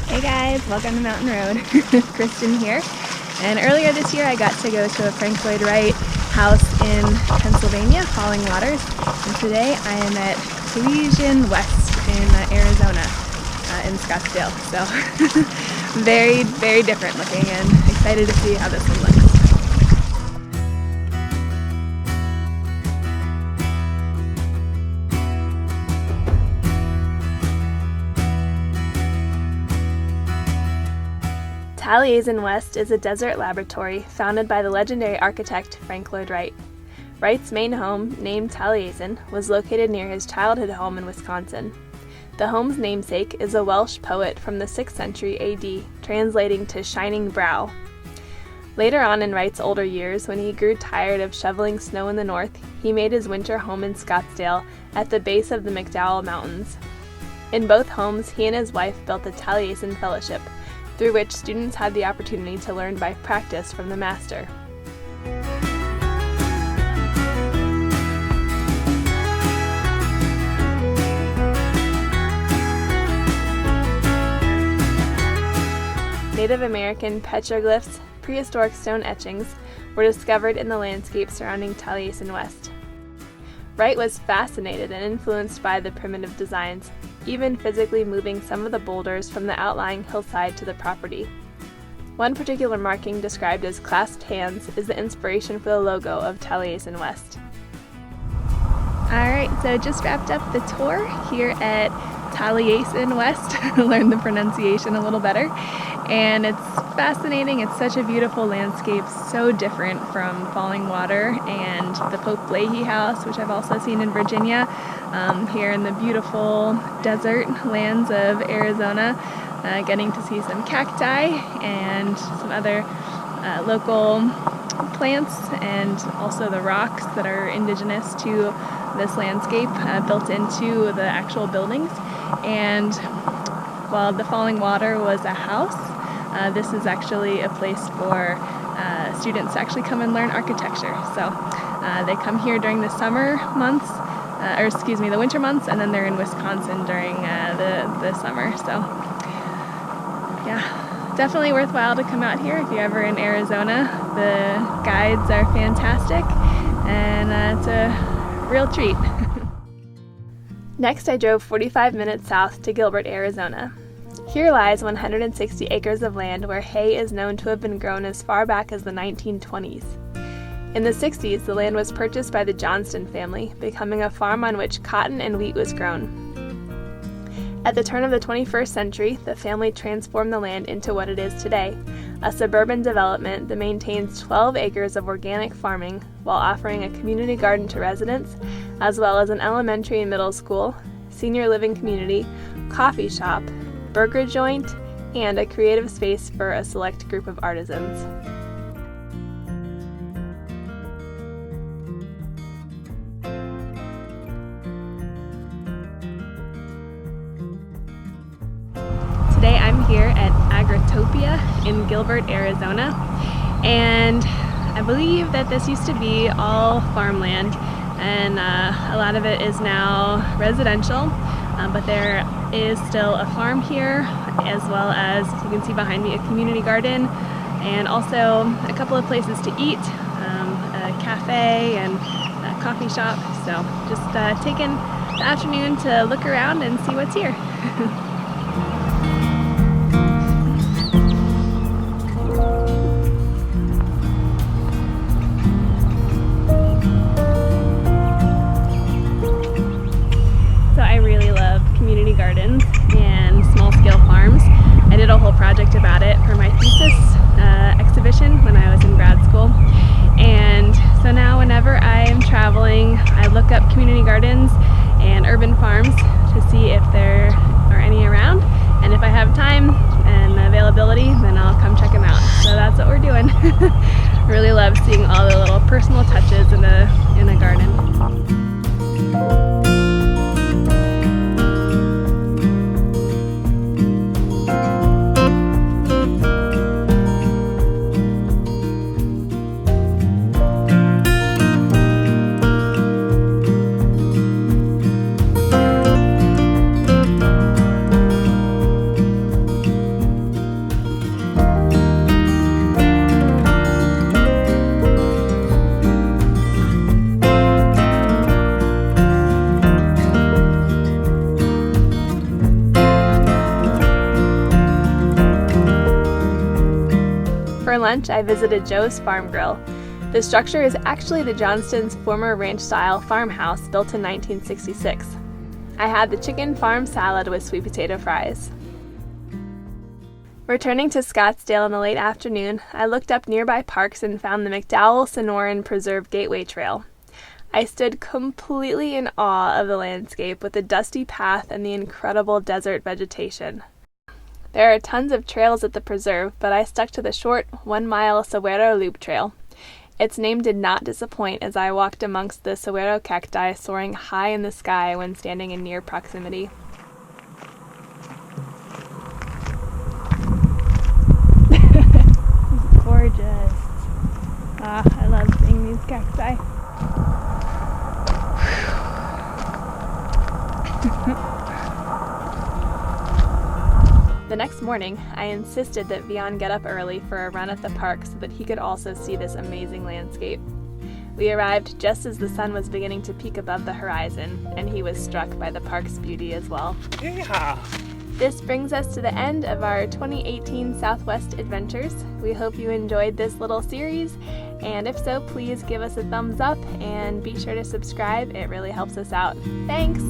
Hey guys, welcome to Mountain Road. Kristen here. And earlier this year I got to go to a Frank Lloyd Wright house in Pennsylvania, Falling Waters. And today I am at Taliesin West in Arizona, in Scottsdale. So very, very different looking and excited to see how this one looks. Taliesin West is a desert laboratory founded by the legendary architect Frank Lloyd Wright. Wright's main home, named Taliesin, was located near his childhood home in Wisconsin. The home's namesake is a Welsh poet from the 6th century AD, translating to shining brow. Later on in Wright's older years, when he grew tired of shoveling snow in the north, he made his winter home in Scottsdale at the base of the McDowell Mountains. In both homes, he and his wife built the Taliesin Fellowship, through which students had the opportunity to learn by practice from the master. Native American petroglyphs, prehistoric stone etchings, were discovered in the landscape surrounding Taliesin West. Wright was fascinated and influenced by the primitive designs, even physically moving some of the boulders from the outlying hillside to the property. One particular marking, described as clasped hands, is the inspiration for the logo of Taliesin West. Alright, so just wrapped up the tour here at Taliesin West. Learned the pronunciation a little better. And it's fascinating. It's such a beautiful landscape, so different from Falling Water and the Pope Leahy House, which I've also seen in Virginia, here in the beautiful desert lands of Arizona, getting to see some cacti and some other local plants, and also the rocks that are indigenous to this landscape, built into the actual buildings. And while the Falling Water was a house, this is actually a place for students to actually come and learn architecture. So they come here during the summer months, the winter months, and then they're in Wisconsin during the summer. So yeah, definitely worthwhile to come out here if you're ever in Arizona. The guides are fantastic, and it's a real treat. Next, I drove 45 minutes south to Gilbert, Arizona. Here lies 160 acres of land where hay is known to have been grown as far back as the 1920s. In the 60s, the land was purchased by the Johnston family, becoming a farm on which cotton and wheat was grown. At the turn of the 21st century, the family transformed the land into what it is today, a suburban development that maintains 12 acres of organic farming while offering a community garden to residents, as well as an elementary and middle school, senior living community, coffee shop, burger joint, and a creative space for a select group of artisans. Today I'm here at Agritopia in Gilbert, Arizona, and I believe that this used to be all farmland, and a lot of it is now residential, but there is still a farm here, as well as, you can see behind me, a community garden, and also a couple of places to eat, a cafe and a coffee shop. So just taking the afternoon to look around and see what's here. Gardens and small-scale farms. I did a whole project about it for my thesis exhibition when I was in grad school, and so now whenever I am traveling, I look up community gardens and urban farms to see if there are any around, and if I have time and availability, then I'll come check them out. So that's what we're doing. Really love seeing all the little personal touches in a garden. For lunch, I visited Joe's Farm Grill. The structure is actually the Johnstons' former ranch-style farmhouse built in 1966. I had the chicken farm salad with sweet potato fries. Returning to Scottsdale in the late afternoon, I looked up nearby parks and found the McDowell-Sonoran Preserve Gateway Trail. I stood completely in awe of the landscape with the dusty path and the incredible desert vegetation. There are tons of trails at the preserve, but I stuck to the short 1-mile Saguaro Loop Trail. Its name did not disappoint as I walked amongst the saguaro cacti soaring high in the sky when standing in near proximity. Gorgeous. I love seeing these cacti. The next morning, I insisted that Wiehan get up early for a run at the park so that he could also see this amazing landscape. We arrived just as the sun was beginning to peak above the horizon, and he was struck by the park's beauty as well. Yeah. This brings us to the end of our 2018 Southwest adventures. We hope you enjoyed this little series, and if so, please give us a thumbs up and be sure to subscribe. It really helps us out. Thanks!